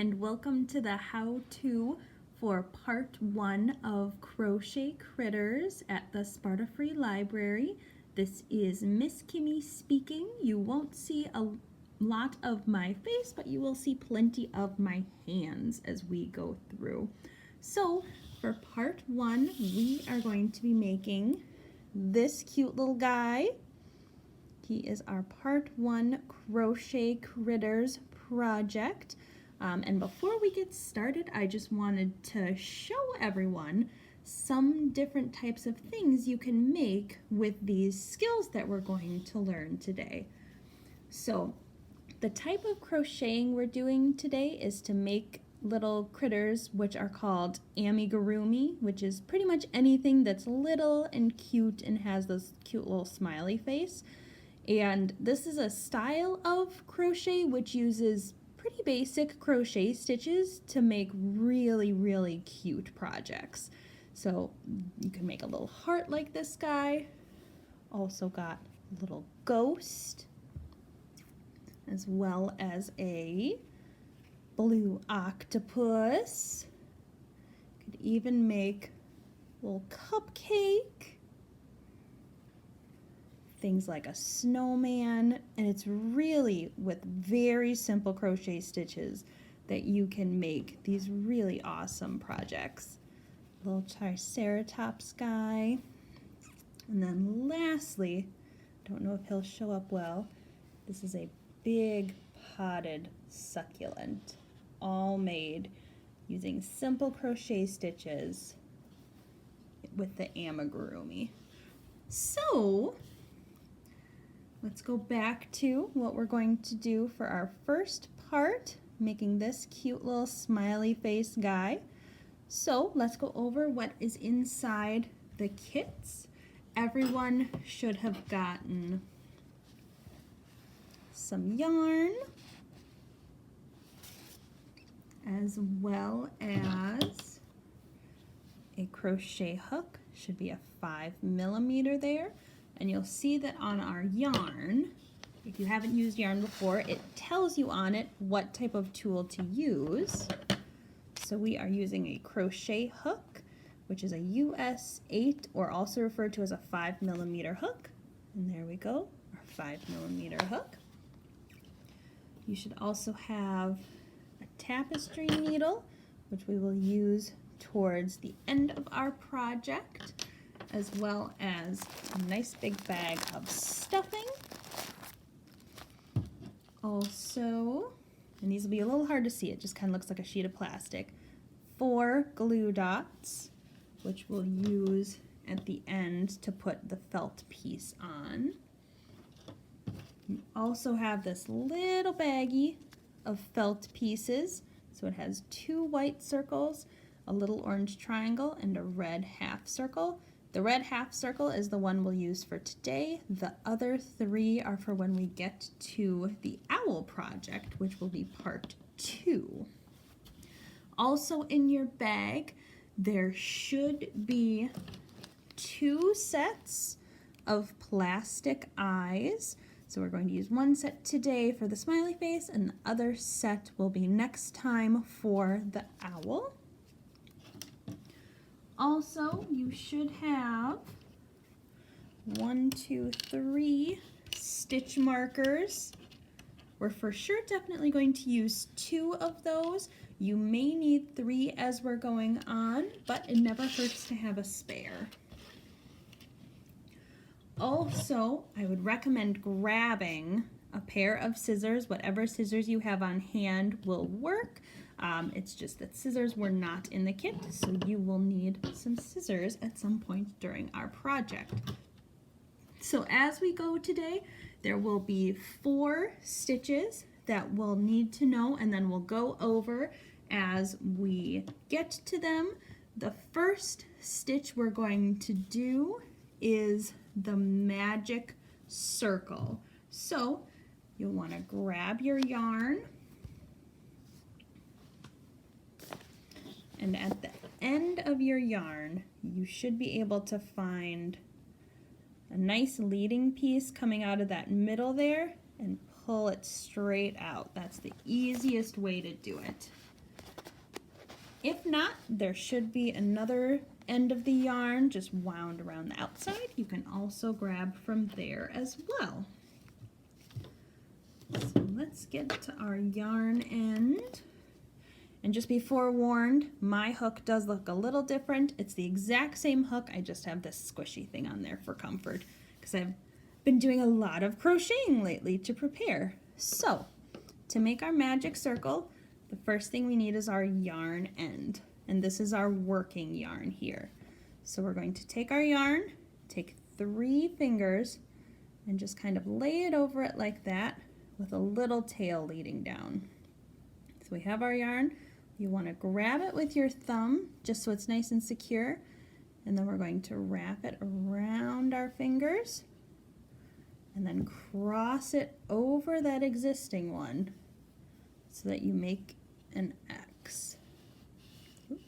and welcome to the how-to for part 1 of Crochet Critters at the Sparta Free Library. This is Miss Kimmy speaking. You won't see a lot of my face, but you will see plenty of my hands as we go through. So for part 1, we are going to be making this cute little guy. He is our part 1 Crochet Critters project. And before we get started, I just wanted to show everyone some different types of things you can make with these skills that we're going to learn today. So the type of crocheting we're doing today is to make little critters, which are called amigurumi, which is pretty much anything that's little and cute and has this cute little smiley face. And this is a style of crochet which uses pretty basic crochet stitches to make really cute projects. So you can make a little heart like this guy. Also got a little ghost, as well as a blue octopus. Could even make a little cupcake. Things like a snowman, and it's really with very simple crochet stitches that you can make these really awesome projects. Little triceratops guy. And then lastly, don't know if he'll show up well, this is a big potted succulent, all made using simple crochet stitches with the amigurumi. So let's go back to what we're going to do for our first part, making this cute little smiley face guy. So let's go over what is inside the kits. Everyone should have gotten some yarn, as well as a crochet hook. Should be a 5mm there. And you'll see that on our yarn, if you haven't used yarn before, it tells you on it what type of tool to use. So we are using a crochet hook, which is a US 8, or also referred to as a 5mm hook. And there we go, our 5mm hook. You should also have a tapestry needle, which we will use towards the end of our project, as well as a nice big bag of stuffing. Also, and these will be a little hard to see, it just kind of looks like a sheet of plastic, 4 glue dots, which we'll use at the end to put the felt piece on. You also have this little baggie of felt pieces. So it has 2 white circles, a little orange triangle, and a red half circle. The red half circle is the one we'll use for today. The other 3 are for when we get to the owl project, which will be part 2. Also in your bag, there should be 2 sets of plastic eyes. So we're going to use one set today for the smiley face, and the other set will be next time for the owl. Also, you should have 1, 2, 3 stitch markers. We're for sure definitely going to use 2 of those. You may need 3 as we're going on, but it never hurts to have a spare. Also, I would recommend grabbing a pair of scissors. Whatever scissors you have on hand will work. It's just that scissors were not in the kit, so you will need some scissors at some point during our project. So as we go today, there will be 4 stitches that we'll need to know, and then we'll go over as we get to them. The first stitch we're going to do is the magic circle. So you'll want to grab your yarn, and at the end of your yarn, you should be able to find a nice leading piece coming out of that middle there and pull it straight out. That's the easiest way to do it. If not, there should be another end of the yarn just wound around the outside. You can also grab from there as well. So let's get to our yarn end. And just be forewarned, my hook does look a little different. It's the exact same hook, I just have this squishy thing on there for comfort because I've been doing a lot of crocheting lately to prepare. So, to make our magic circle, the first thing we need is our yarn end. And this is our working yarn here. So we're going to take our yarn, take 3 fingers, and just kind of lay it over it like that with a little tail leading down. So we have our yarn. You want to grab it with your thumb just so it's nice and secure, and then we're going to wrap it around our fingers and then cross it over that existing one so that you make an X. There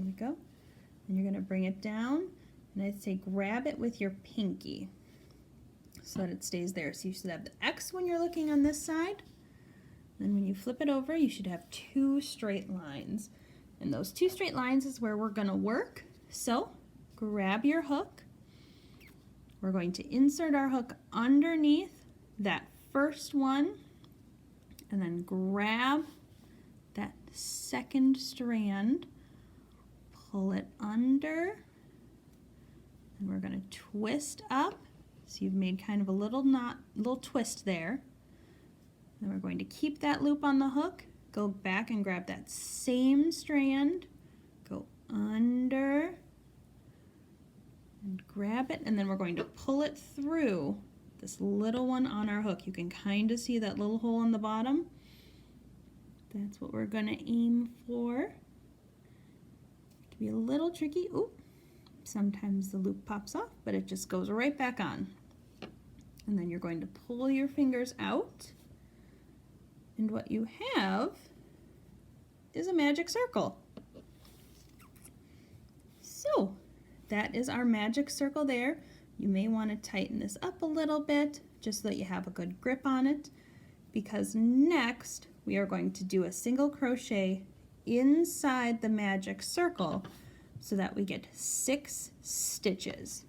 we go. And you're going to bring it down, and I'd say grab it with your pinky so that it stays there. So you should have the X when you're looking on this side. Then when you flip it over, you should have 2 straight lines. And those 2 straight lines is where we're going to work. So grab your hook. We're going to insert our hook underneath that first one and then grab that second strand, pull it under, and we're going to twist up. So you've made kind of a little knot, little twist there. Then we're going to keep that loop on the hook, go back and grab that same strand, go under, and grab it, and then we're going to pull it through this little one on our hook. You can kind of see that little hole in the bottom. That's what we're going to aim for. It can be a little tricky. Ooh, sometimes the loop pops off, but it just goes right back on. And then you're going to pull your fingers out. And what you have is a magic circle. So that is our magic circle there. You may want to tighten this up a little bit just so that you have a good grip on it, because next we are going to do a single crochet inside the magic circle so that we get 6 stitches.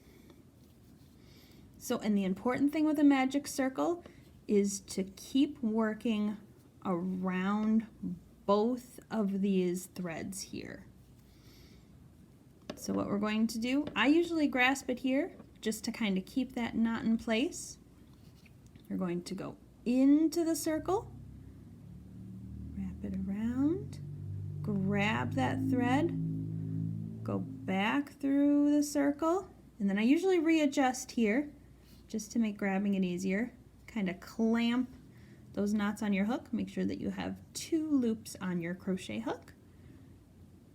So, and the important thing with a magic circle is to keep working around both of these threads here. So what we're going to do, I usually grasp it here just to kind of keep that knot in place. You're going to go into the circle, wrap it around, grab that thread, go back through the circle, and then I usually readjust here just to make grabbing it easier. Kind of clamp those knots on your hook. Make sure that you have 2 loops on your crochet hook.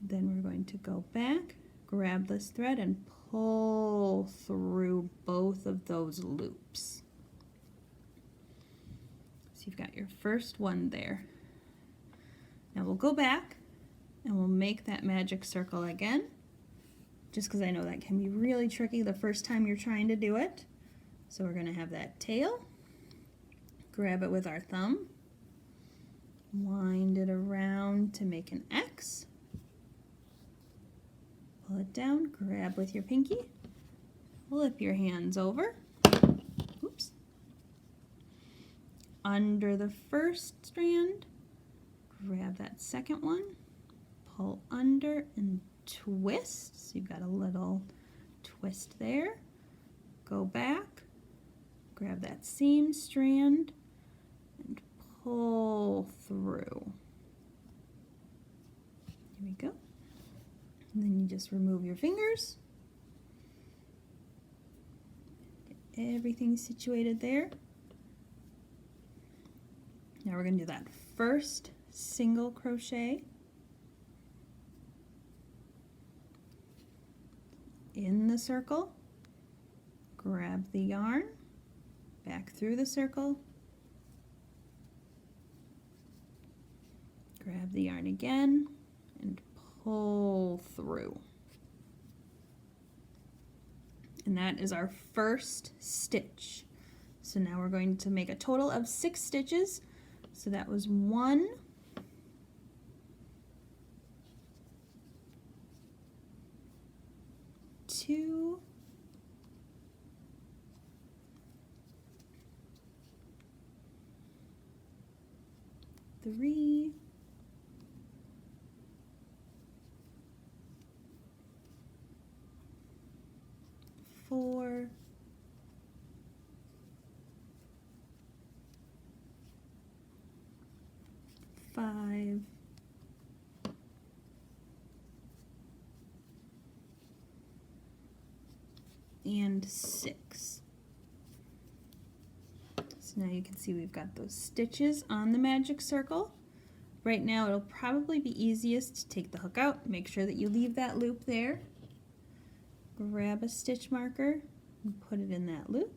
Then we're going to go back, grab this thread, and pull through both of those loops. So you've got your first one there. Now we'll go back and we'll make that magic circle again, just because I know that can be really tricky the first time you're trying to do it. So we're going to have that tail. Grab it with our thumb, wind it around to make an X, pull it down, grab with your pinky, flip your hands over, oops, under the first strand, grab that second one, pull under and twist, so you've got a little twist there, go back, grab that same strand, and pull through. Here we go. And then you just remove your fingers. Get everything situated there. Now we're going to do that first single crochet in the circle. Grab the yarn, back through the circle, grab the yarn again, and pull through. And that is our first stitch. So now we're going to make a total of 6 stitches. So that was 1, 2, 3, 4, 5, and 6. So now you can see we've got those stitches on the magic circle. Right now it'll probably be easiest to take the hook out, make sure that you leave that loop there. Grab a stitch marker and put it in that loop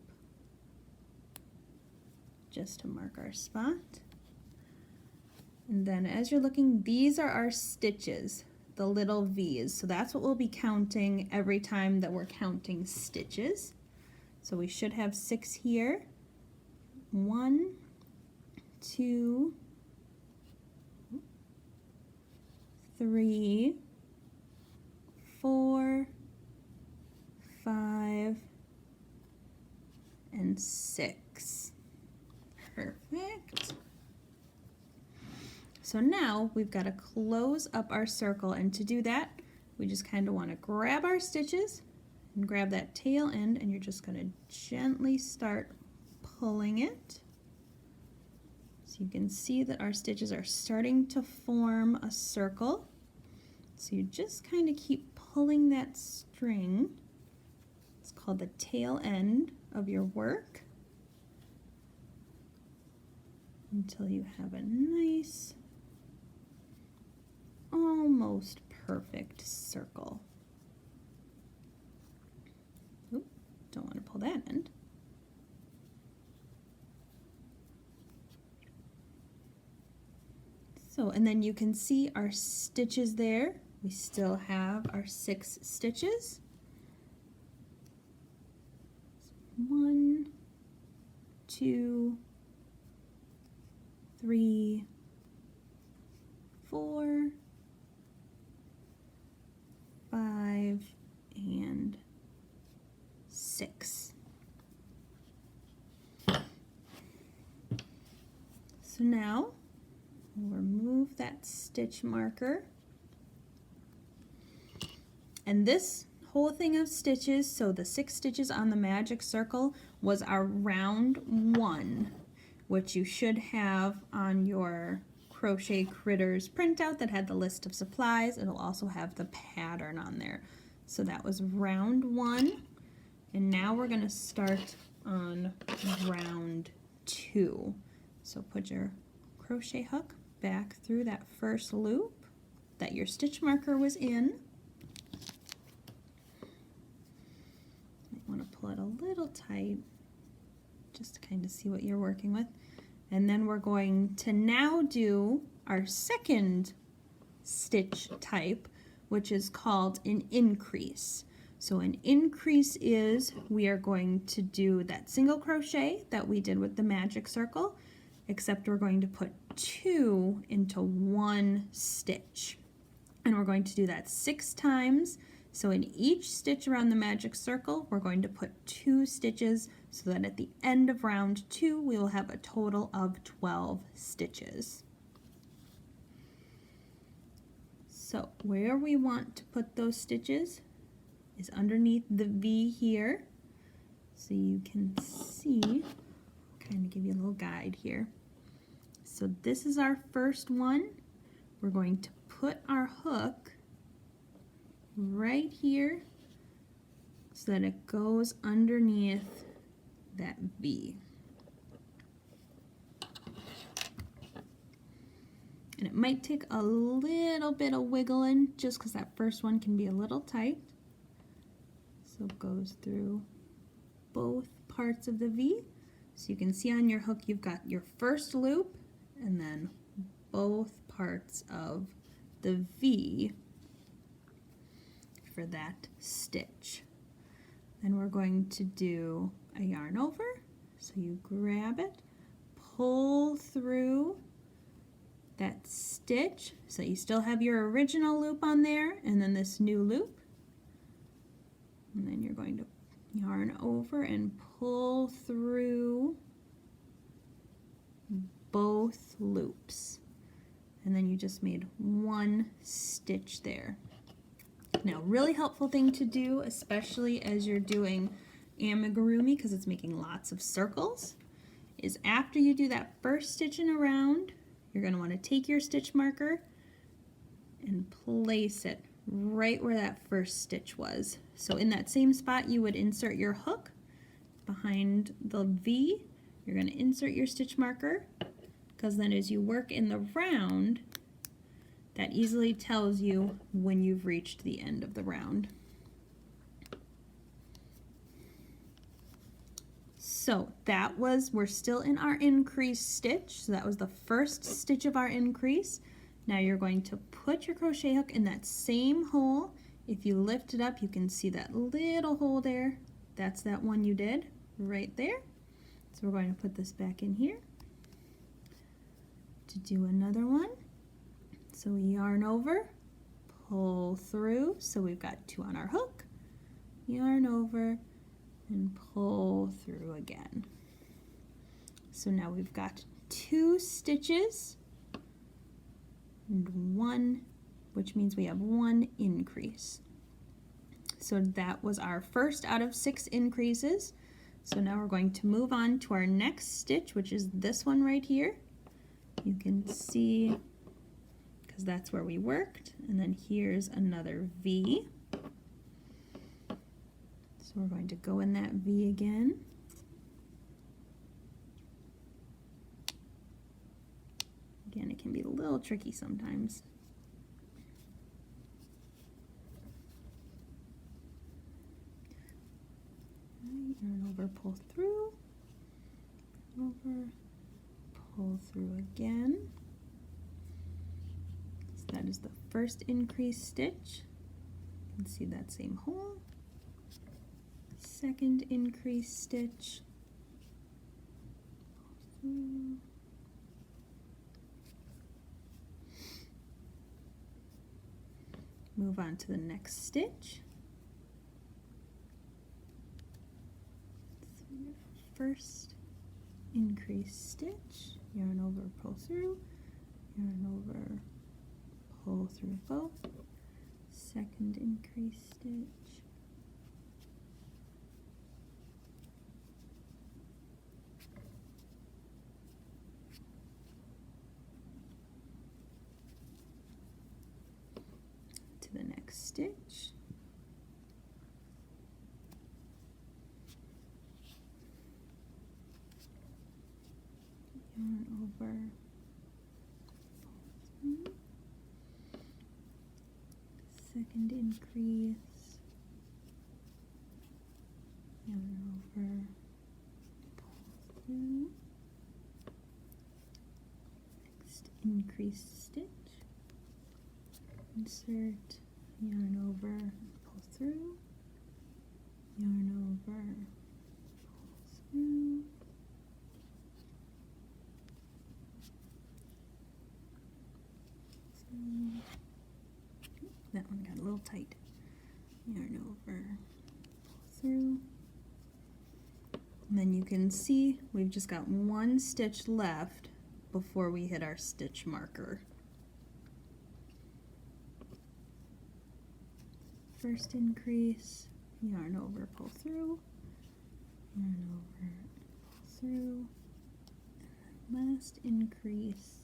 just to mark our spot. And then as you're looking, these are our stitches, the little V's. So that's what we'll be counting every time that we're counting stitches. So we should have 6 here. 1, 2, 3, 4, 5, and 6. Perfect. So now we've got to close up our circle, and to do that we just kind of want to grab our stitches and grab that tail end, and you're just going to gently start pulling it. So you can see that our stitches are starting to form a circle. So you just kind of keep pulling that string. It's called the tail end of your work until you have a nice, almost perfect circle. Oop, don't want to pull that end. So, and then you can see our stitches there. We still have our 6 stitches. 1, 2, 3, 4, 5, and 6. So now we'll remove that stitch marker. And this whole thing of stitches, so the 6 stitches on the magic circle, was our round 1, which you should have on your Crochet Critters printout that had the list of supplies. It'll also have the pattern on there. So that was round 1, and now we're going to start on round 2. So put your crochet hook back through that first loop that your stitch marker was in. You want to pull it a little tight just to kind of see what you're working with. And then we're going to now do our second stitch type, which is called an increase. So an increase is, we are going to do that single crochet that we did with the magic circle, except we're going to put 2 into 1 stitch. And we're going to do that 6 times. So in each stitch around the magic circle, we're going to put 2 stitches, so that at the end of round 2, we will have a total of 12 stitches. So where we want to put those stitches is underneath the V here. So you can see, kind of give you a little guide here. So this is our first one. We're going to put our hook right here so that it goes underneath that V. And it might take a little bit of wiggling just because that first one can be a little tight. So it goes through both parts of the V. So you can see on your hook you've got your first loop and then both parts of the V for that stitch. Then we're going to do a yarn over. So you grab it, pull through that stitch so you still have your original loop on there, and then this new loop. And then you're going to yarn over and pull through both loops. And then you just made one stitch there. Now, really helpful thing to do, especially as you're doing amigurumi because it's making lots of circles, is after you do that first stitch in a round, you're going to want to take your stitch marker and place it right where that first stitch was. So in that same spot you would insert your hook behind the V. You're going to insert your stitch marker, because then as you work in the round, that easily tells you when you've reached the end of the round. So that was, we're still in our increase stitch. So that was the first stitch of our increase. Now you're going to put your crochet hook in that same hole. If you lift it up, you can see that little hole there. That's that one you did right there. So we're going to put this back in here to do another one. So we yarn over, pull through, so we've got 2 on our hook, yarn over, and pull through again. So now we've got 2 stitches and 1, which means we have 1 increase. So that was our first out of 6 increases. So now we're going to move on to our next stitch, which is this one right here. You can see, because that's where we worked, and then here's another V. So we're going to go in that V again. Again, it can be a little tricky sometimes. Yarn over, pull through, over, pull through again. So that is the first increase stitch. You can see that same hole. Second increase stitch. Pull through. Move on to the next stitch. So first increase stitch, yarn over, pull through, yarn over, pull through both, second increase stitch, to the next stitch, yarn over, pull through, second increase, yarn over, pull through, next increase stitch, insert, yarn over, pull through, yarn over, pull through, that one got a little tight. Yarn over, pull through. And then you can see we've just got 1 stitch left before we hit our stitch marker. First increase, yarn over, pull through, yarn over, pull through, and then last increase,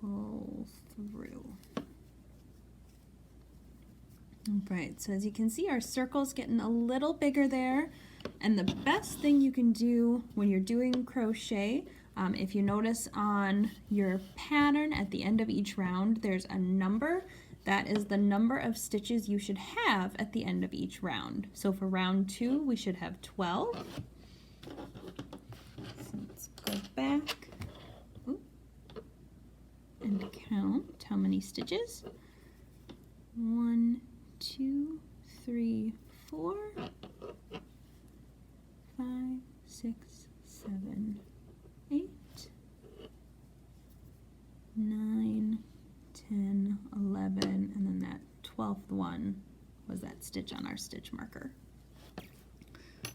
pull through. Alright, so as you can see, our circle's getting a little bigger there, and the best thing you can do when you're doing crochet, if you notice on your pattern at the end of each round, there's a number. That is the number of stitches you should have at the end of each round. So for round 2, we should have 12. So let's go back and count how many stitches. 1, 2, 3, 4, 5, 6, 7, 8, 9, 10, stitch on our stitch marker.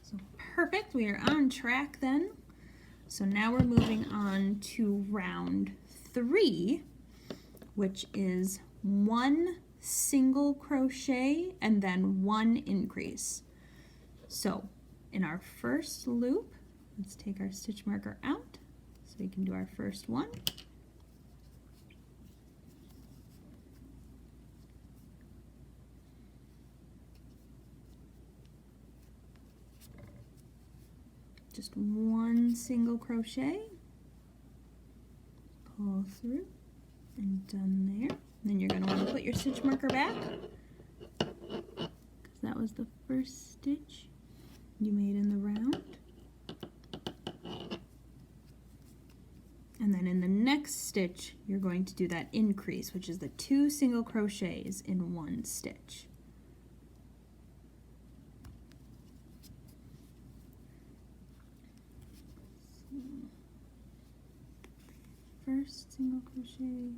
So perfect, we are on track then. So now we're moving on to round 3, which is 1 single crochet and then 1 increase. So in our first loop, let's take our stitch marker out so we can do our first one. Just 1 single crochet, pull through, and done there. Then you're going to want to put your stitch marker back, because that was the first stitch you made in the round. And then in the next stitch, you're going to do that increase, which is the 2 single crochets in 1 stitch. First single crochet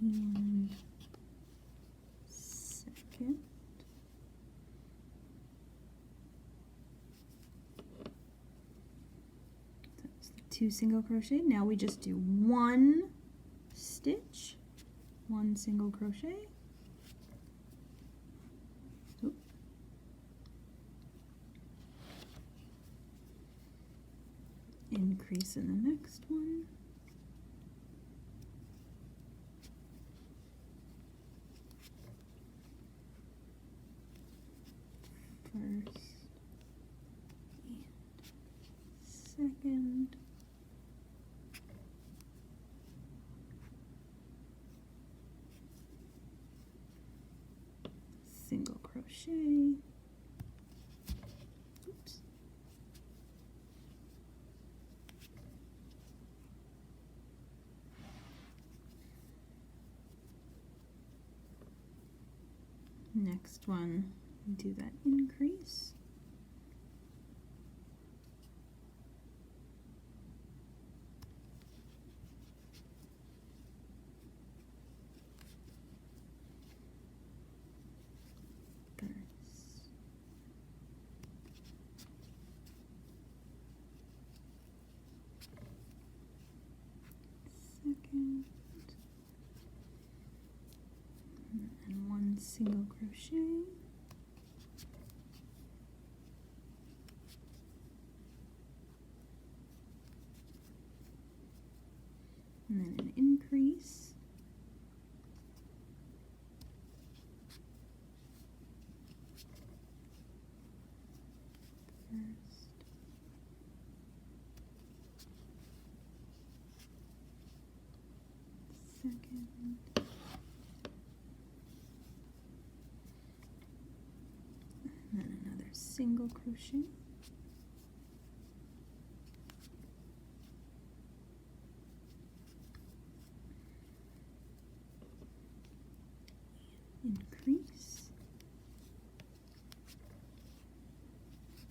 and second. That's the 2 single crochet. Now we just do 1 stitch, 1 single crochet. Oop. Increase in the next one. First and second. Single crochet. Oops. Next one, do that increase. First. Second. And 1 single crochet. And then an increase. First. Second. And then another single crochet. Increase.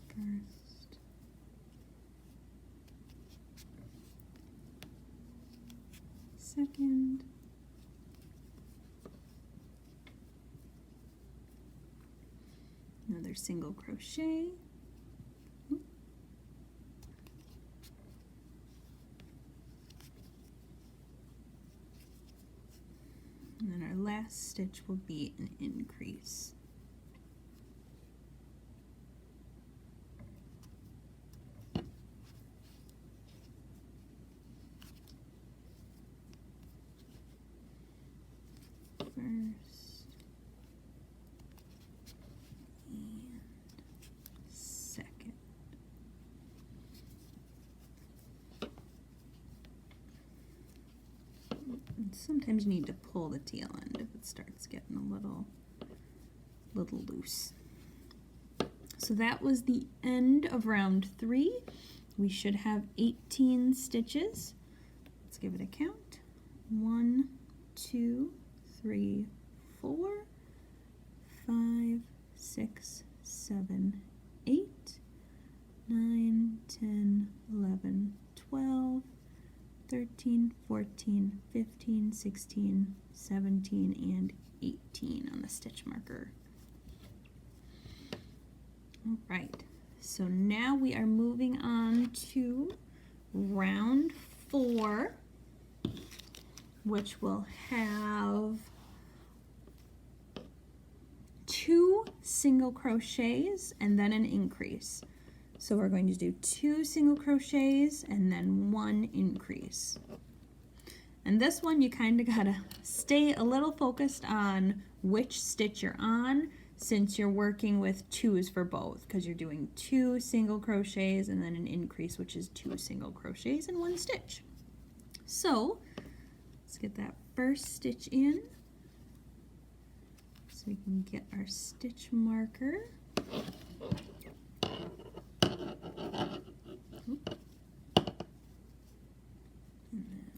First. Second. Another single crochet. Oop. And then our last stitch will be an increase. First and second. And sometimes you need to pull the tail end if it starts getting a little loose. So that was the end of round 3. We should have 18 stitches. Let's give it a count. 1, 2, 3, 4, 5, 6, 7, 8, 9, 10, 11, 12, 13, 14, 15, 16, 17, and 18 on the stitch marker All right, so now we are moving on to round 4, which will have 2 single crochets and then an increase. So we're going to do 2 single crochets and then 1 increase. And this one you kind of gotta stay a little focused on which stitch you're on, since you're working with 2s for both, because you're doing 2 single crochets and then an increase, which is 2 single crochets and 1 stitch. So let's get that first stitch in so we can get our stitch marker. And then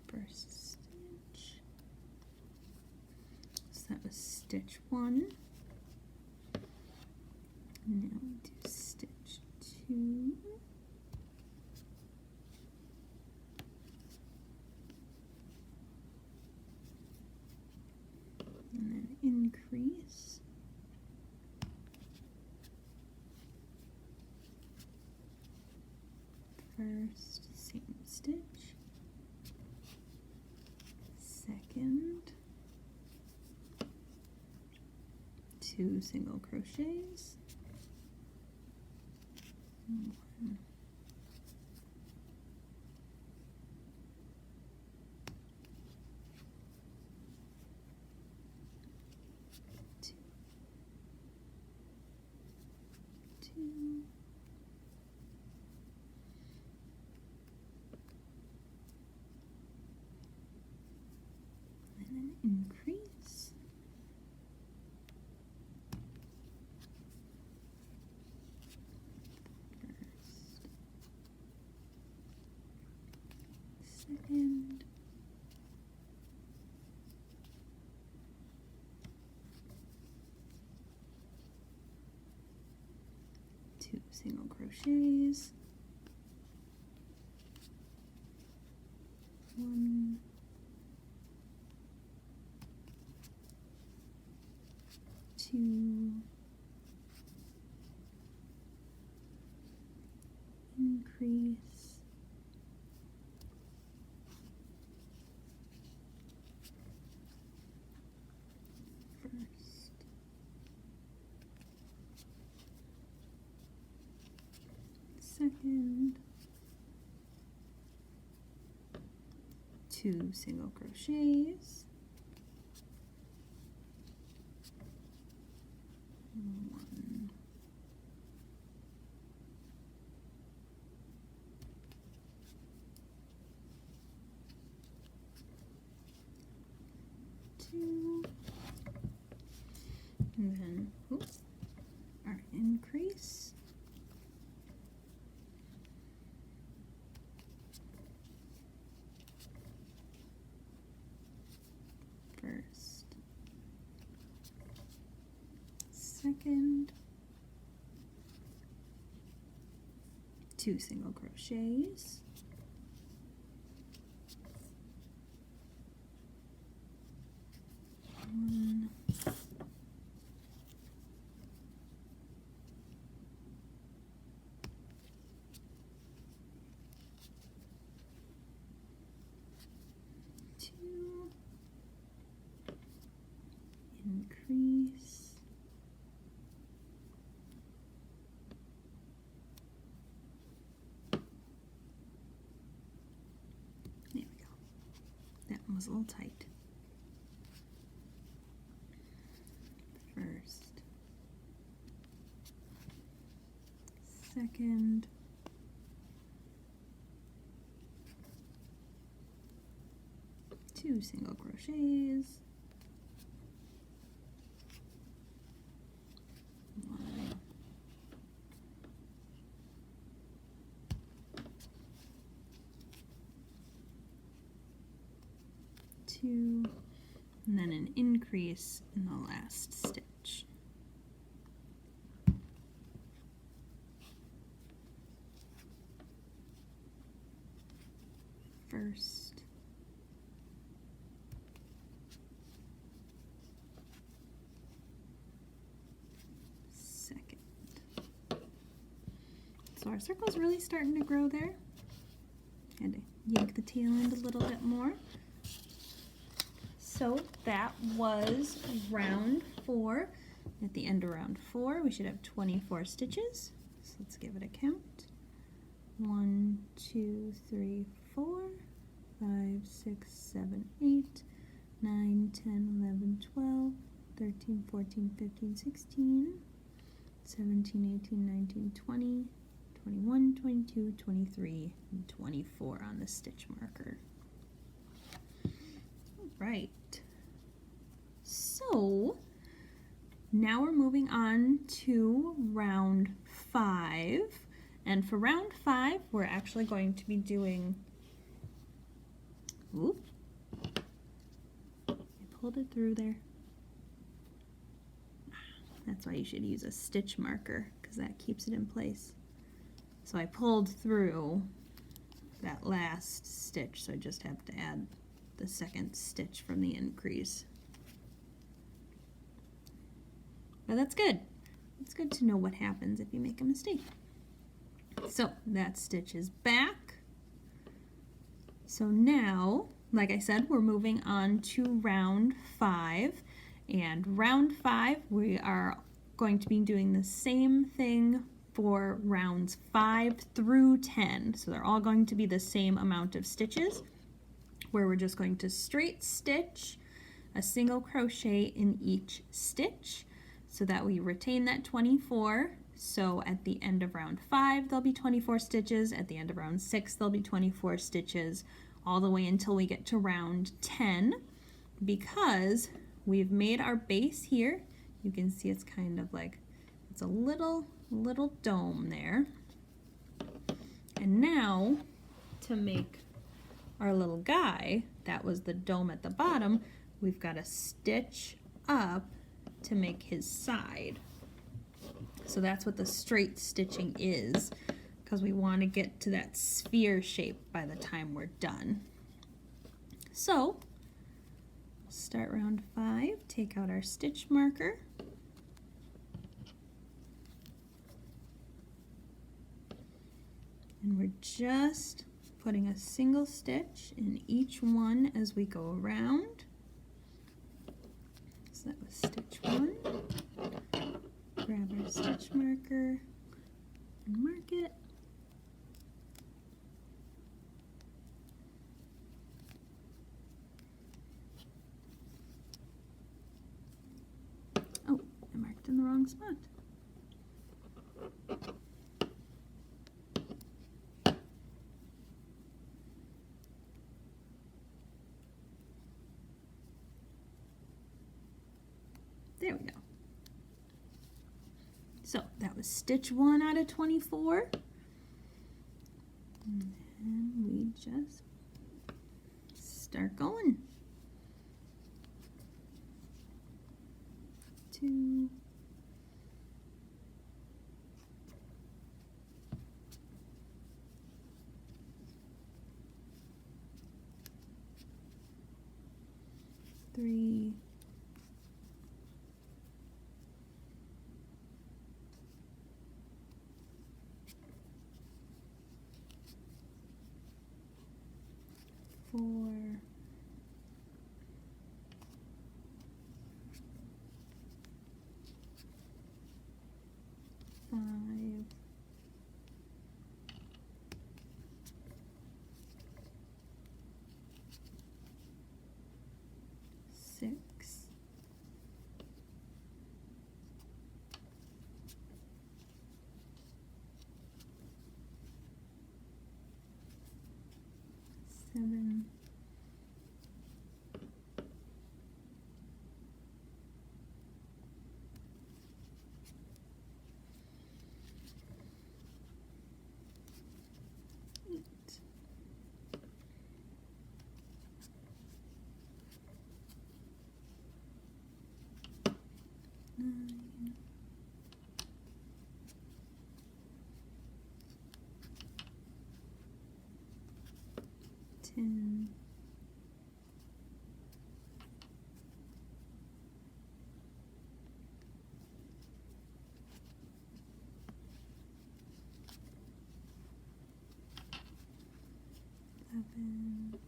first stitch. So that was stitch 1. Now we do stitch 2. And then increase. First, same stitch. Second, 2 single crochets. 1. 2. 2. And then increase. First, second, 2 single crochets, 1, 2, increase, first, second, 2 single crochets, 1, 2, and then our increase. First, second, 2 single crochets, 1, 2, increase, there we go. That one was a little tight. First, second, 2 single crochets, 1, 2, and then an increase in the last stitch. First, second, So our circle's really starting to grow there. Had to yank the tail end a little bit more. So that was round 4. At the end of round 4, we should have 24 stitches. So let's give it a count. 1, 2, 3, 4, 5, 6, 7, 8, 9, 10, 11, 12, 13, 14, 15, 16, 17, 18, 19, 20, 21, 22, 23, and 24 on the stitch marker. All right. So now we're moving on to round 5. And for round 5, we're actually going to be doing, oop, I pulled it through there. That's why you should use a stitch marker, because that keeps it in place. So I pulled through that last stitch, so I just have to add the second stitch from the increase. But that's good. It's good to know what happens if you make a mistake. So that stitch is back. So now, like I said, we're moving on to round 5. And round 5, we are going to be doing the same thing for rounds 5 through 10. So they're all going to be the same amount of stitches, where we're just going to straight stitch a single crochet in each stitch so that we retain that 24. So at the end of round 5, there'll be 24 stitches. At the end of round 6, there'll be 24 stitches, all the way until we get to round 10, because we've made our base here. You can see it's kind of like, it's a little dome there. And now, to make our little guy, that was the dome at the bottom, we've got to stitch up to make his side. So that's what the straight stitching is, because we want to get to that sphere shape by the time we're done. So start round 5, take out our stitch marker, and we're just putting a single stitch in each one as we go around. So that was stitch 1. Grab our stitch marker and mark it. Oh, I marked in the wrong spot. There we go. So that was stitch 1 out of 24. And then we just start going. 2, 3, 4, 5, 6, 7, 8, 9, 10, 11, 11,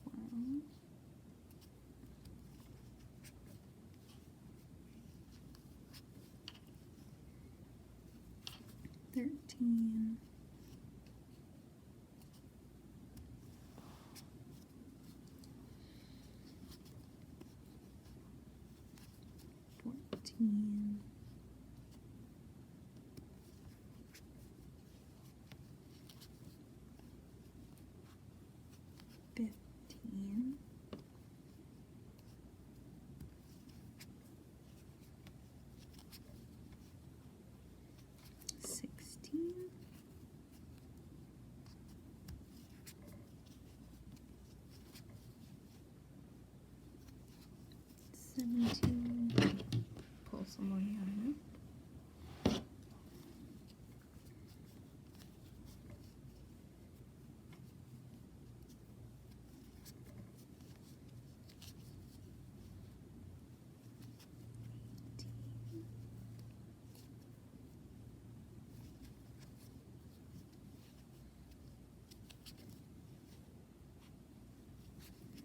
12, 13, 14, 15, 16, 17, pull some more yarn out.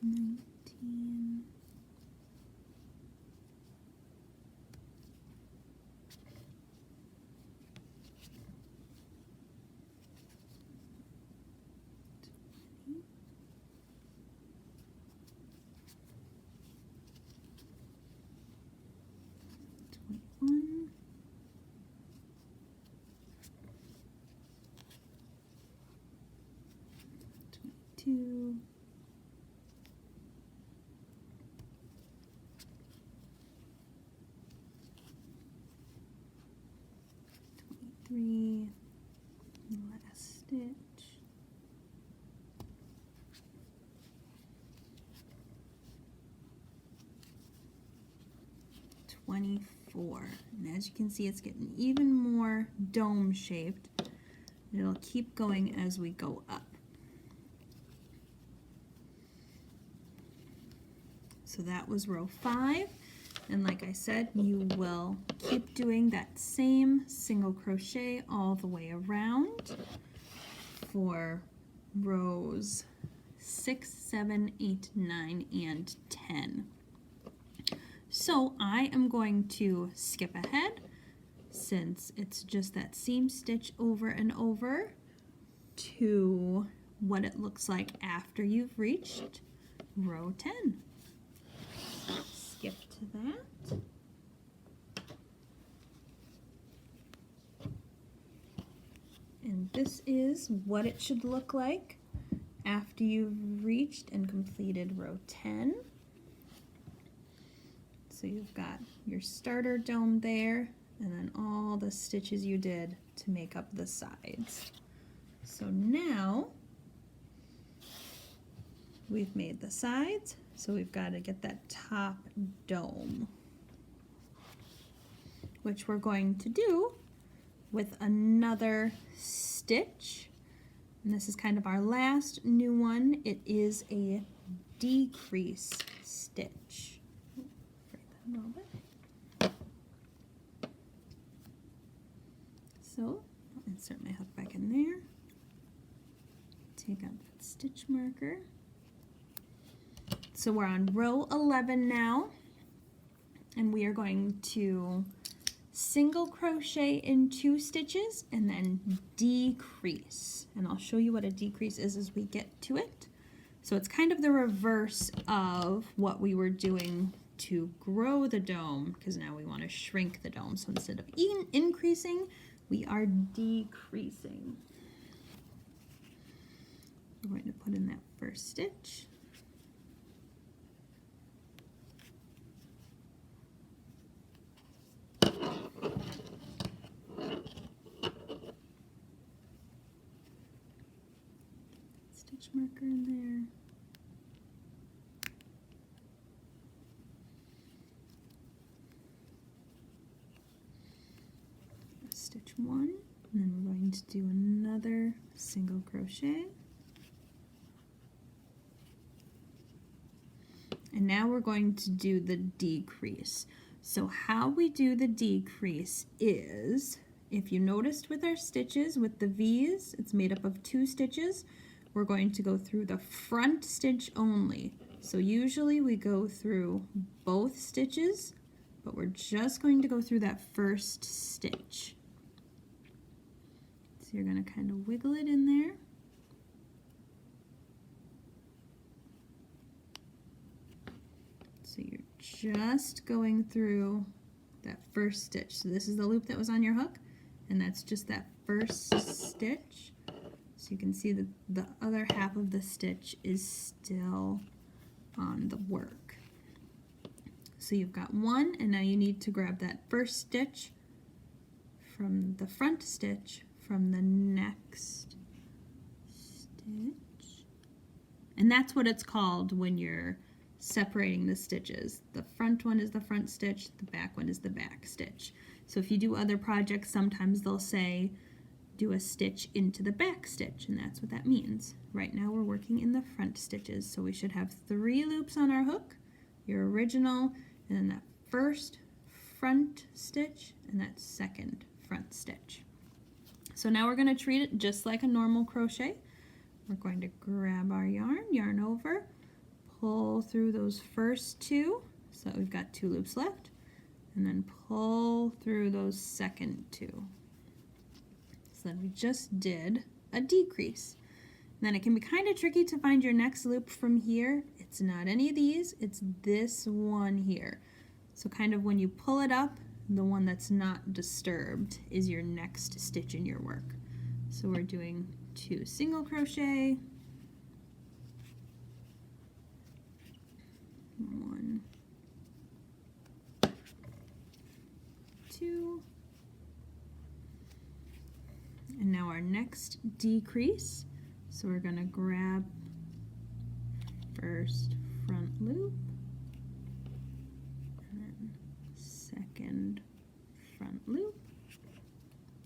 19, 21, 22, 23, last stitch, 24. And as you can see, it's getting even more dome shaped. It'll keep going as we go up. So that was row 5, and like I said, you will keep doing that same single crochet all the way around for rows 6, 7, 8, 9, and 10. So I am going to skip ahead since it's just that same stitch over and over to what it looks like after you've reached row 10. Skip to that. And this is what it should look like after you've reached and completed row 10. So you've got your starter dome there, and then all the stitches you did to make up the sides. So now we've made the sides, so we've got to get that top dome, which we're going to do with another stitch. And this is kind of our last new one. It is a decrease stitch. Break that a little bit. So I'll insert my hook back in there. Take out that stitch marker. So we're on row 11 now, and we are going to single crochet in 2 stitches and then decrease. And I'll show you what a decrease is as we get to it. So it's kind of the reverse of what we were doing to grow the dome, because now we want to shrink the dome. So instead of increasing, we are decreasing. We're going to put in that first stitch. Stitch marker in there. Stitch 1, and then we're going to do another single crochet. And now we're going to do the decrease. So how we do the decrease is, if you noticed with our stitches, with the V's, it's made up of 2 stitches. We're going to go through the front stitch only. So usually we go through both stitches, but we're just going to go through that first stitch. So you're going to kind of wiggle it in there. So you're just going through that first stitch. So this is the loop that was on your hook, and that's just that first stitch. So you can see that the other half of the stitch is still on the work. So you've got one, and now you need to grab that first stitch from the front stitch from the next stitch. And that's what it's called when you're separating the stitches. The front one is the front stitch, the back one is the back stitch. So if you do other projects, sometimes they'll say do a stitch into the back stitch, and that's what that means. Right now we're working in the front stitches, so we should have 3 loops on our hook, your original, and then that first front stitch and that second front stitch. So now we're going to treat it just like a normal crochet. We're going to grab our yarn, yarn over, pull through those first 2, so we've got 2 loops left, and then pull through those second 2. So then we just did a decrease. And then it can be kind of tricky to find your next loop from here. It's not any of these, it's this one here. So kind of when you pull it up, the one that's not disturbed is your next stitch in your work. So we're doing 2 single crochet, 1, 2, and now our next decrease. So we're going to grab first front loop and then second front loop.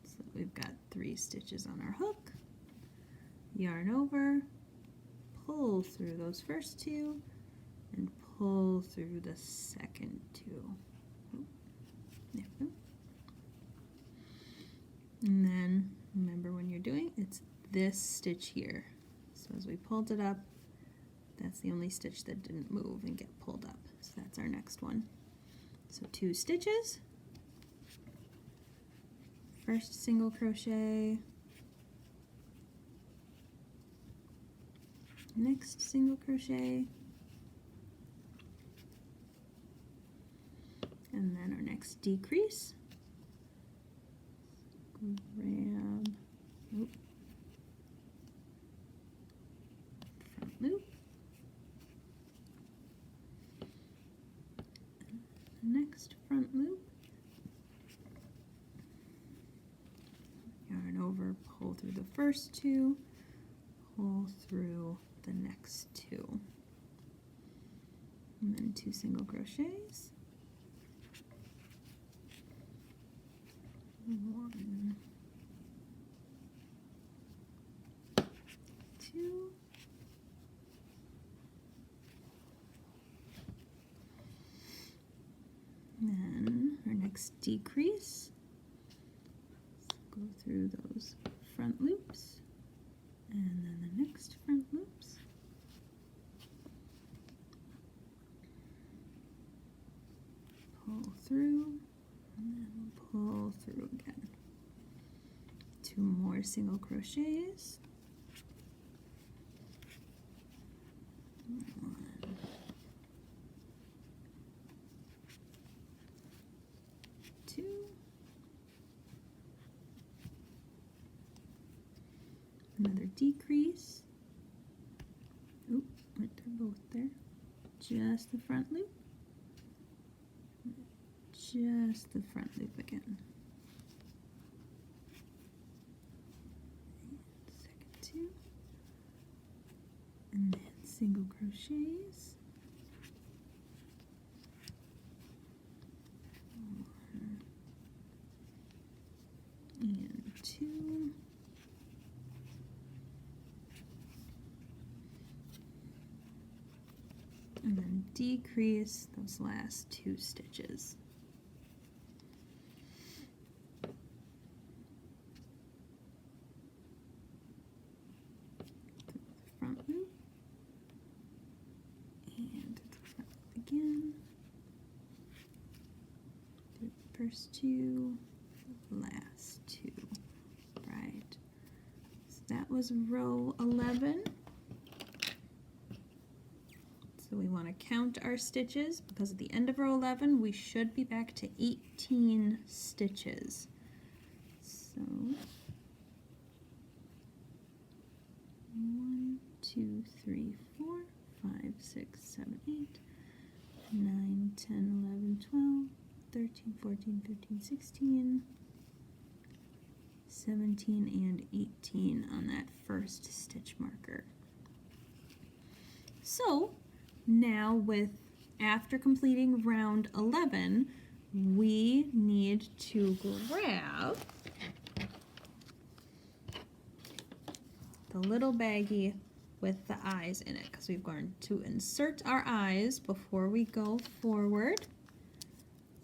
So we've got 3 stitches on our hook, yarn over, pull through those first 2, and pull through the second 2. And then remember, when you're doing, it's this stitch here. So as we pulled it up, that's the only stitch that didn't move and get pulled up. So that's our next one. So 2 stitches, first single crochet, next single crochet, and then our next decrease. Grab, front loop, next front loop, yarn over, pull through the first 2, pull through the next 2, and then 2 single crochets, 1, 2, then our next decrease. Go through those front loops, and then the next front loops. Pull through, and then pull through again. 2 more single crochets. 1, 2, another decrease. Oop, went they're both there. Just the front loop. Just the front loop again. Second 2. And then single crochets. 1 and 2. And then decrease those last 2 stitches. first two, last two. Right. So that was row 11. So we want to count our stitches because at the end of row 11 we should be back to 18 stitches. So 1, 2, 3, 4, 5, 6, 7, 8, 9, 10, 11, 12, 13, 14, 15, 16, 17, and 18 on that first stitch marker. So now after completing round 11, we need to grab the little baggie with the eyes in it because we're going to insert our eyes before we go forward.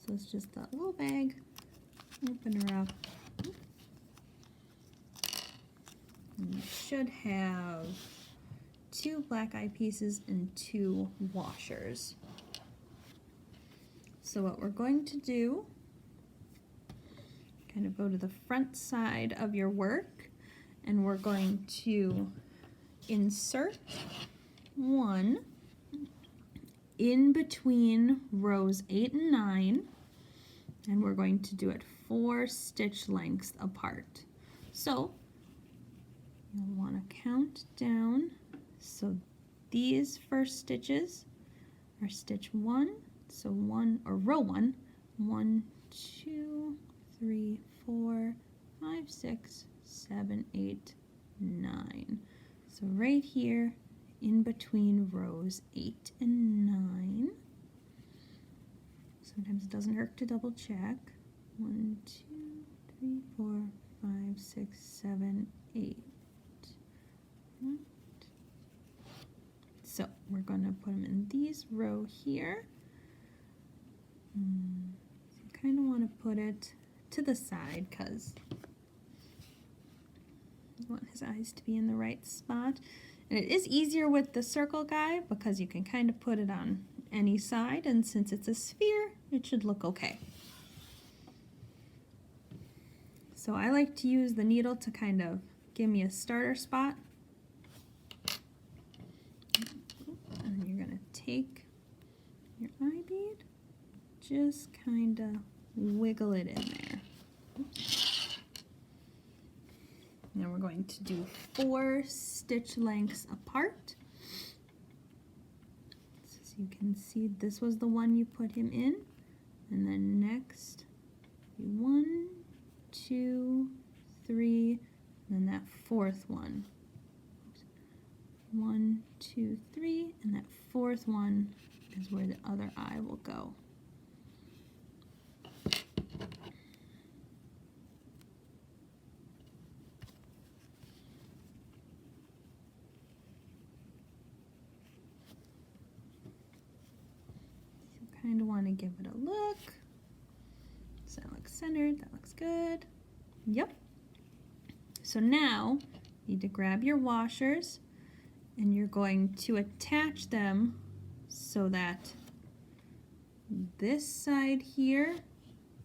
So it's just that little bag. Open her up. And you should have 2 black eye pieces and 2 washers. So what we're going to do, kind of go to the front side of your work, and we're going to insert one in between rows 8 and 9, and we're going to do it 4 stitch lengths apart. So you'll want to count down. So these first stitches are stitch 1, so row 1, 1, 2, 3, 4, 5, 6, 7, 8, 9. So right here in between rows 8 and 9. Sometimes it doesn't hurt to double check. 1, 2, 3, 4, 5, 6, 7, 8. Right. So we're going to put them in these row here. So you kind of want to put it to the side because you want his eyes to be in the right spot. And it is easier with the circle guy because you can kind of put it on any side, and since it's a sphere, it should look okay. So I like to use the needle to kind of give me a starter spot. And you're going to take your eye bead, just kind of wiggle it in there. Now we're going to do 4 stitch lengths apart. So as you can see, this was the one you put him in, and then next 1, 2, 3, and then that 4th one. 1, 2, 3, and that 4th one is where the other eye will go. Kind of want to give it a look. Does that look centered? That looks good. Yep. So now you need to grab your washers and you're going to attach them so that this side here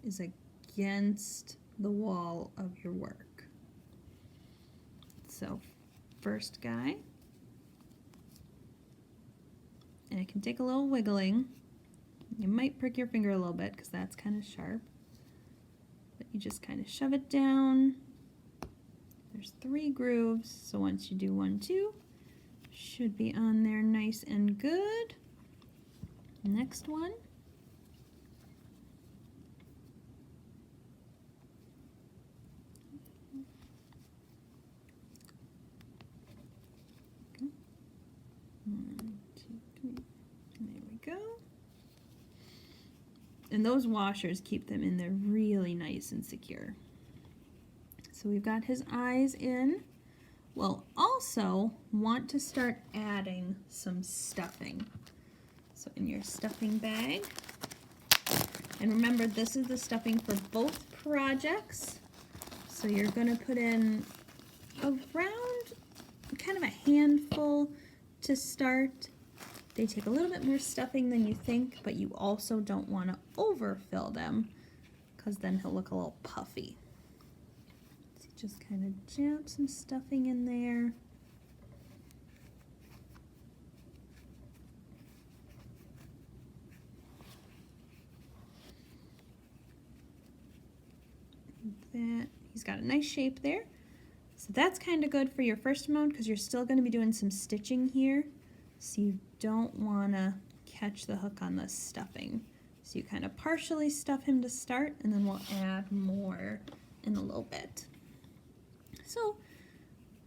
is against the wall of your work. So first guy, and it can take a little wiggling. You might prick your finger a little bit because that's kind of sharp, but you just kind of shove it down. There's 3 grooves, so once you do 1, 2, should be on there nice and good. Next one. Okay. 1, 2, 3. There we go. And those washers keep them in there really nice and secure. So we've got his eyes in. We'll also want to start adding some stuffing. So in your stuffing bag, and remember this is the stuffing for both projects. So you're going to put in around kind of a handful to start. They take a little bit more stuffing than you think, but you also don't want to overfill them because then he'll look a little puffy. So just kind of jab some stuffing in there. That he's got a nice shape there. So that's kind of good for your first mode because you're still going to be doing some stitching here. So you don't want to catch the hook on the stuffing. So you kind of partially stuff him to start, and then we'll add more in a little bit. So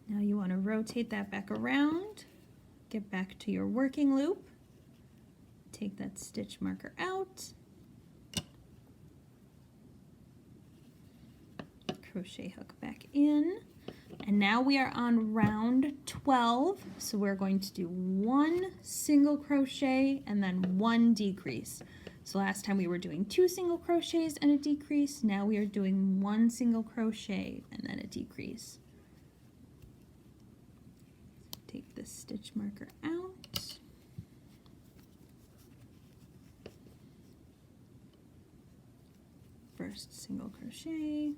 now you want to rotate that back around, get back to your working loop, take that stitch marker out, crochet hook back in, and now we are on round 12, so we're going to do 1 single crochet and then 1 decrease. So last time we were doing 2 single crochets and a decrease, now we are doing 1 single crochet and then a decrease. Take the stitch marker out. First single crochet.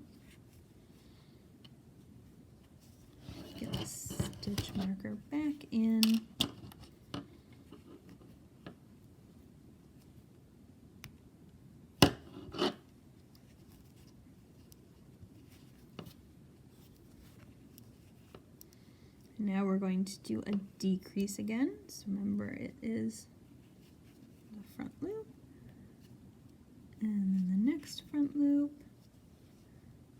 Get the stitch marker back in. Now we're going to do a decrease again. So remember, it is the front loop, and then the next front loop,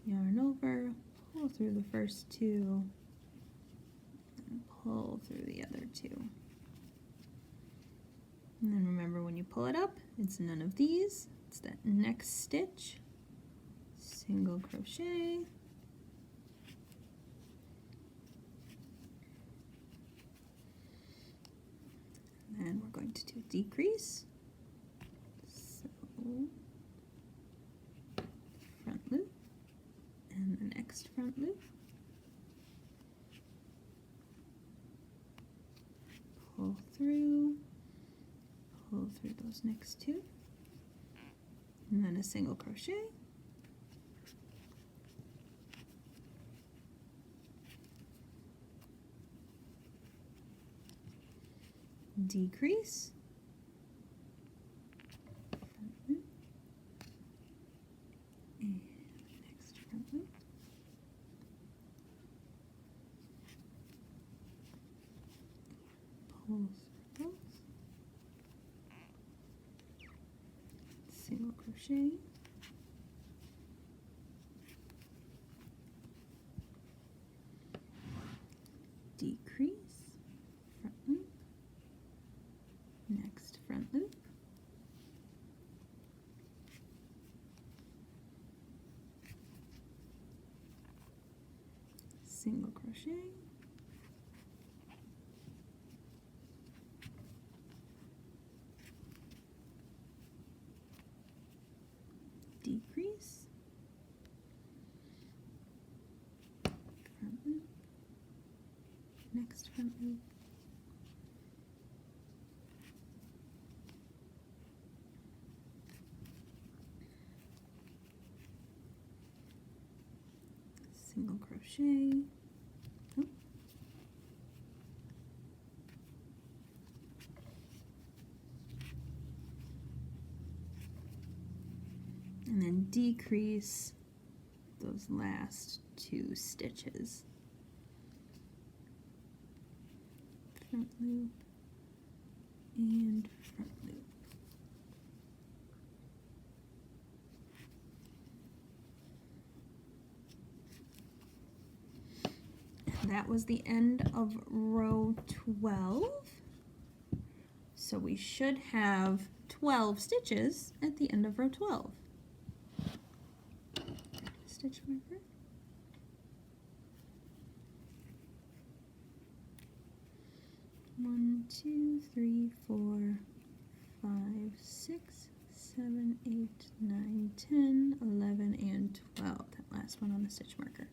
yarn over, pull through the first 2, and pull through the other 2. And then remember, when you pull it up, it's none of these. It's that next stitch, single crochet, and we're going to do decrease. So front loop and the next front loop. Pull through those next 2, and then a single crochet. Decrease, front loop, and next front loop, pull through those, single crochet, decrease, front loop, next front loop, single crochet, decrease, front loop, next front loop, single crochet, and then decrease those last 2 stitches. Front loop and front loop. And that was the end of row 12. So we should have 12 stitches at the end of row 12. Stitch marker. One, 2, 3, 4, 5, 6, 7, 8, 9, 10, 11, and 12. That last one on the stitch marker.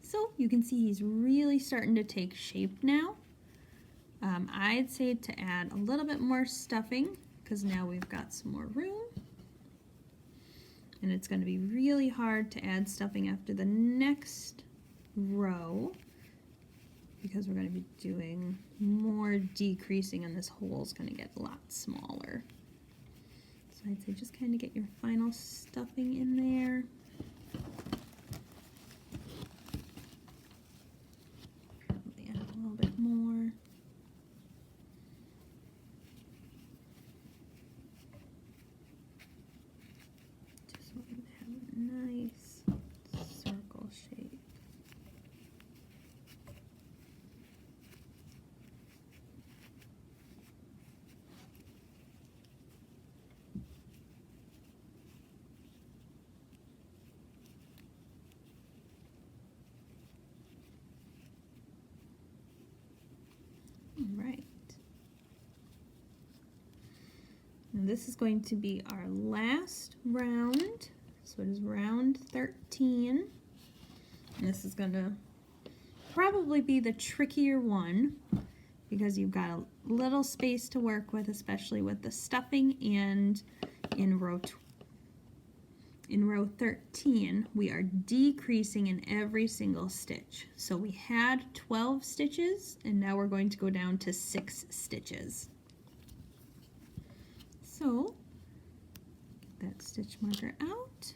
So you can see he's really starting to take shape now. I'd say to add a little bit more stuffing because now we've got some more room. and it's going to be really hard to add stuffing after the next row because we're going to be doing more decreasing and this hole is going to get a lot smaller. So I'd say just kind of get your final stuffing in there. Probably add a little bit more. Just want to have a nice circle shape. Right. And this is going to be our last round. So it is round 13. And this is going to probably be the trickier one because you've got a little space to work with, especially with the stuffing, and in row 13 we are decreasing in every single stitch. So we had 12 stitches and now we're going to go down to 6 stitches. So get that stitch marker out.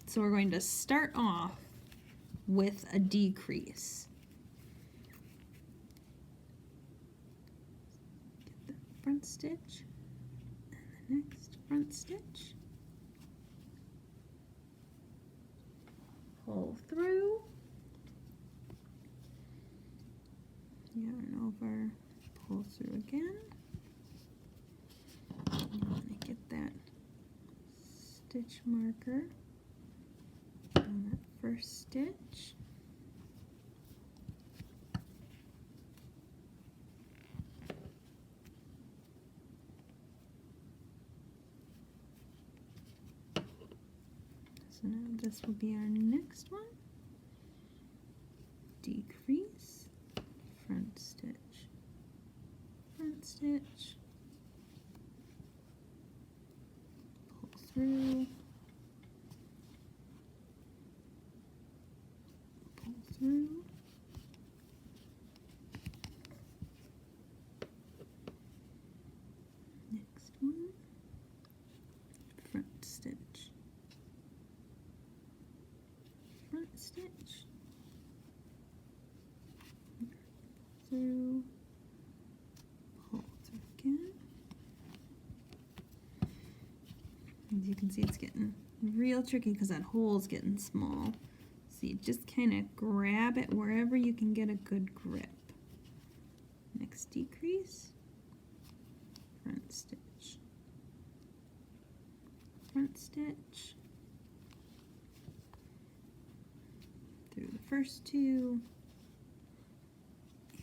So we're going to start off with a decrease. Get the front stitch and the next front stitch. Pull through, yarn over, pull through again. You want to get that stitch marker on that first stitch. So now this will be our next one. Decrease, front stitch, pull through, pull through, next one, front stitch, front stitch, through, pull through again. As you can see, it's getting real tricky because that hole is getting small. So you just kind of grab it wherever you can get a good grip. Next decrease, front stitch, through the first two,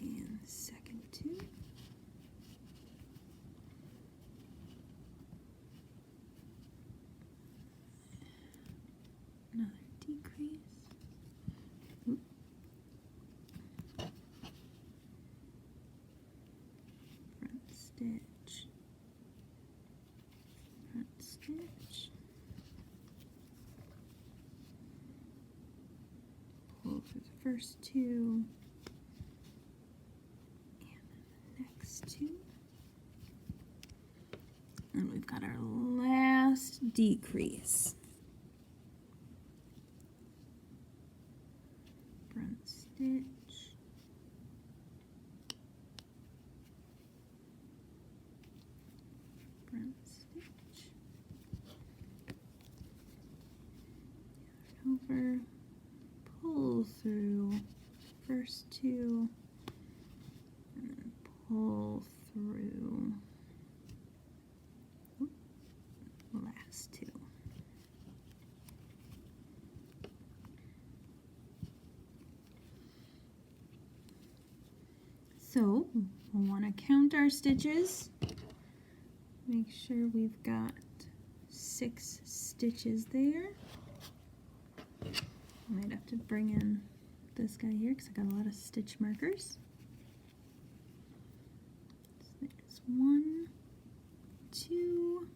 and the second two. Another decrease. Oop. Front stitch. Front stitch. Pull through the first two. Two, and we've got our last decrease. Front stitch, front stitch, yarn over, pull through first two, and then pull through last two. So we'll want to count our stitches. Make sure we've got 6 stitches there. I might have to bring in this guy here because I got a lot of stitch markers. So there's 1, 2,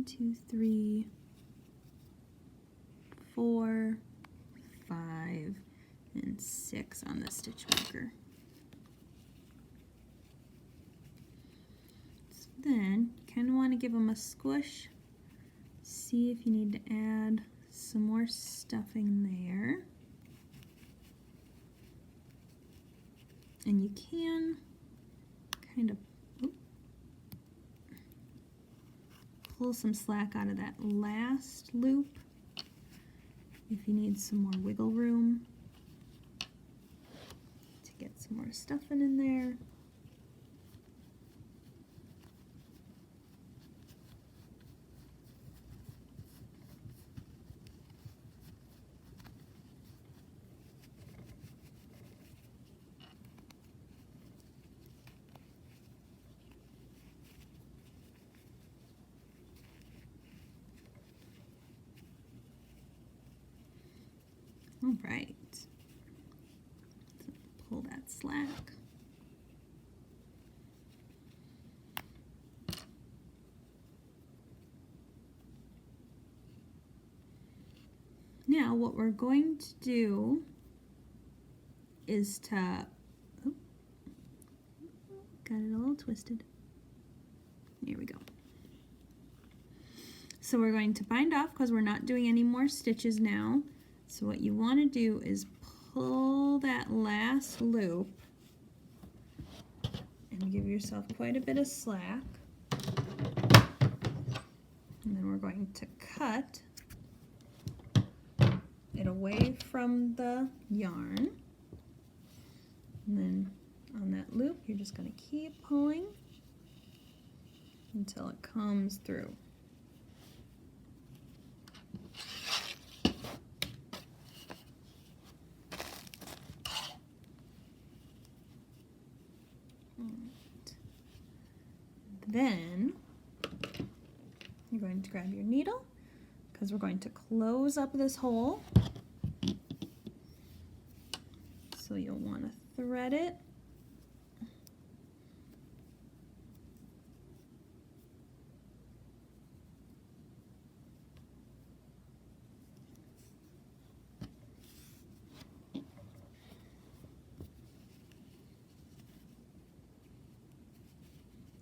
2, 3, 4, 5, and 6 on the stitch marker. So then you kind of want to give them a squish. See if you need to add some more stuffing there. And you can kind of pull some slack out of that last loop if you need some more wiggle room to get some more stuffing in there. All right, so pull that slack. Now what we're going to do is to, oh, got it a little twisted. Here we go. So we're going to bind off because we're not doing any more stitches now. So what you want to do is pull that last loop and give yourself quite a bit of slack. And then we're going to cut it away from the yarn. And then on that loop, you're just going to keep pulling until it comes through. Then you're going to grab your needle because we're going to close up this hole. So you'll want to thread it.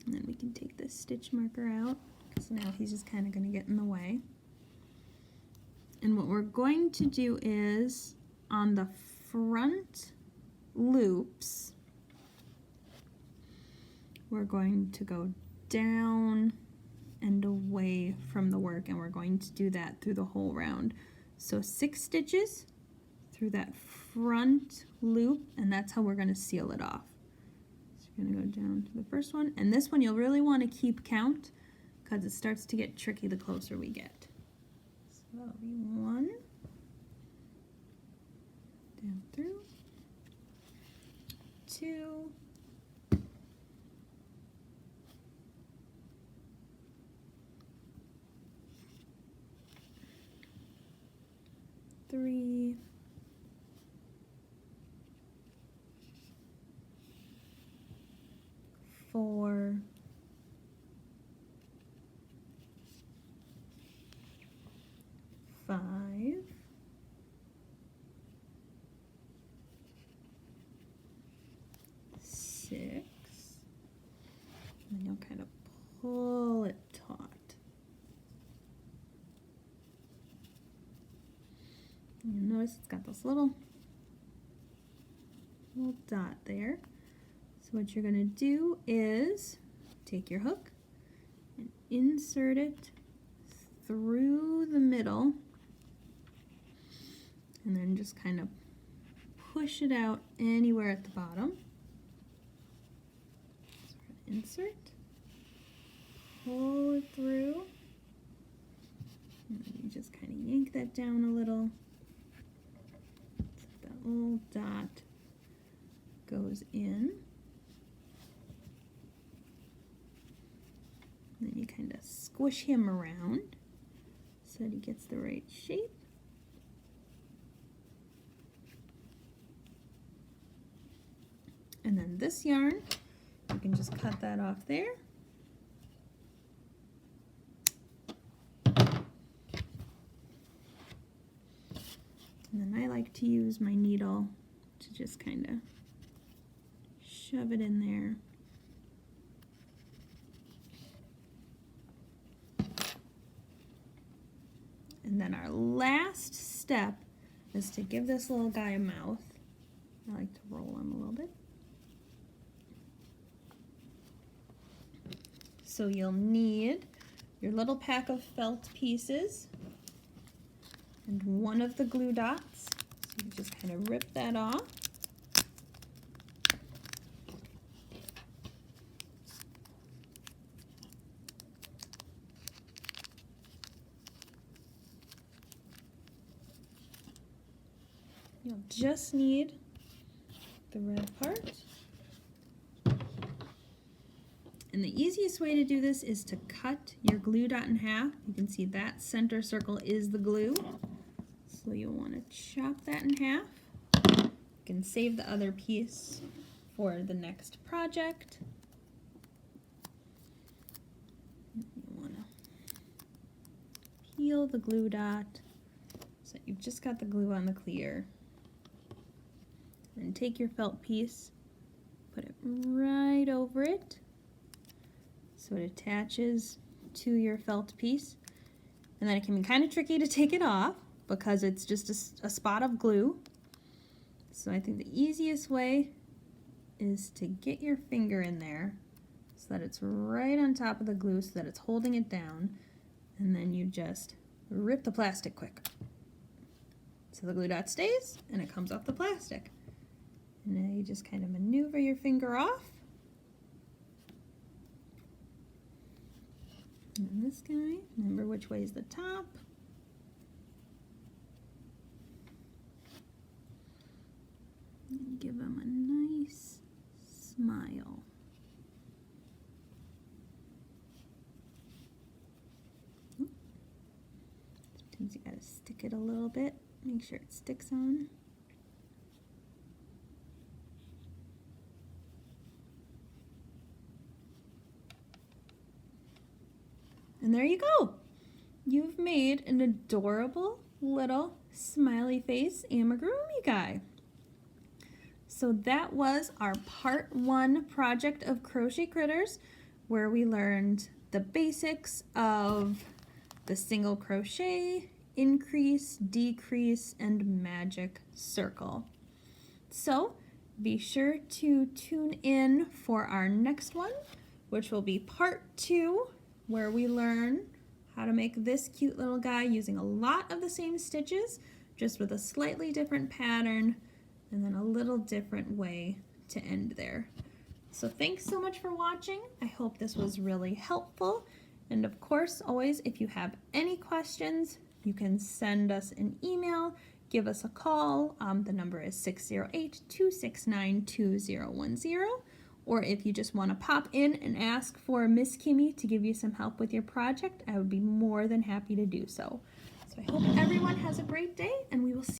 And then we can take this stitch marker out because now he's just kind of going to get in the way. And what we're going to do is on the front loops, we're going to go down and away from the work, and we're going to do that through the whole round. So 6 stitches through that front loop, and that's how we're going to seal it off. You're going to go down to the first one, and this one you'll really want to keep count because it starts to get tricky the closer we get. So that'll be 1, down through, 2, 3, 4, 5, 6, and then you'll kind of pull it taut. And you'll notice it's got this little dot there. So what you're going to do is take your hook and insert it through the middle, and then just kind of push it out anywhere at the bottom. So we're going to insert, pull it through, and then you just kind of yank that down a little so that little dot goes in. And then you kind of squish him around so that he gets the right shape. And then this yarn, you can just cut that off there. to use my needle to just kind of shove it in there. And then our last step is to give this little guy a mouth. I like to roll him a little bit. So you'll need your little pack of felt pieces and one of the glue dots. So you just kind of rip that off. You'll just need the red part. And the easiest way to do this is to cut your glue dot in half. You can see that center circle is the glue. So you'll want to chop that in half. You can save the other piece for the next project. You want to peel the glue dot so you've just got the glue on the clear. Then take your felt piece, put it right over it so it attaches to your felt piece. And then it can be kind of tricky to take it off because it's just a spot of glue. So I think the easiest way is to get your finger in there so that it's right on top of the glue so that it's holding it down. And then you just rip the plastic quick. So the glue dot stays and it comes off the plastic. And now you just kind of maneuver your finger off. And this guy, remember which way is the top. And give him a nice smile. Sometimes you gotta stick it a little bit, make sure it sticks on. And there you go. You've made an adorable little smiley face amigurumi guy. So that was our part 1 project of Crochet Critters, where we learned the basics of the single crochet, increase, decrease, and magic circle. So be sure to tune in for our next one, which will be part 2, where we learn how to make this cute little guy using a lot of the same stitches, just with a slightly different pattern and then a little different way to end there. So thanks so much for watching. I hope this was really helpful. And of course, always, if you have any questions, you can send us an email, give us a call. The number is 608-269-2010. Or if you just want to pop in and ask for Miss Kimmy to give you some help with your project, I would be more than happy to do so. So I hope everyone has a great day, and we will see you